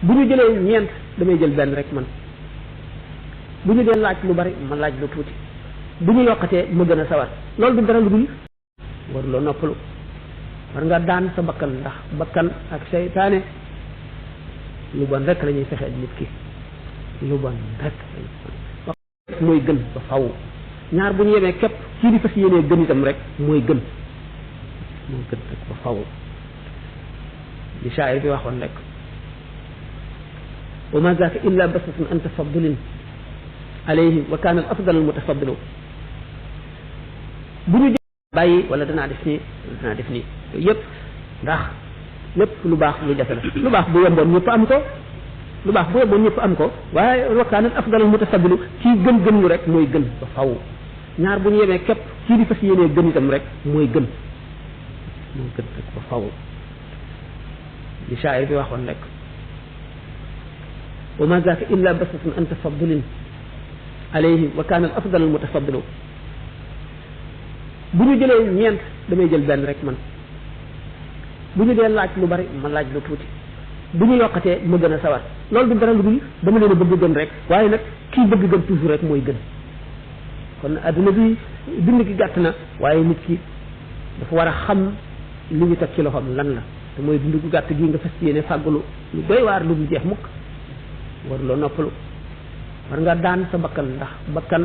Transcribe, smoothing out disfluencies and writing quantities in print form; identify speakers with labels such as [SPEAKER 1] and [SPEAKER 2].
[SPEAKER 1] bu ñu jëlee ñeent damay jël benn rek man bu ñu dee laaj lu bari ma laaj lu tuuti bu ñu yokkatee ma gën a sawar loolu du dara lu dul war loo noppalu war nga daan sa bakkan ndax bakkan ak seytaane lu bon rek la ñuy fexee nit ki lu bon rek mooy gën ba faw ñaar bu ñu yemee képp kii di fas yéenee gën itam rek mooy gën rek ba faw li shaayir bi waxoon rek wa ma zaaka illa basatun an tafaddulin alayhim wa kaana al afdal al mutafaddilu bu ñu bàyyi wala danaa def nii yooyu yëpp ndax lépp lu baax lu jafe la lu baax bu yomboon ñëpp am ko waaye wa kaana al afdal al mutafaddilu kii gën lu rek mooy gën ba faw ñaar bu ñu yemee képp kii di fas yéenee gën itam rek mooy gën rek ba faw li shaayir bi waxoon rek wa ma zaaka illa basatun an tafaddulin alayhim wa kaana al afdal al mutafaddilu bu ñu jëlee ñeent damay jël benn rek man bu ñu dee laaj lu bari ma laaj lu tuuti bu ñu yokkatee ma gën a sawar loolu du dara lu dul dama leen a bëgg gën rek waaye nag kii bëgg gën toujours rek mooy gën kon adduna bi dund gi gàtt na waaye nit ki dafa war a xam li ñu teg ci loxoom lan la te mooy dund gu gàtt gii nga fas yéene fàggulu lu doy waar lu dul jeex mukk war loo noppalu war nga daan sa bakkan ndax bakkan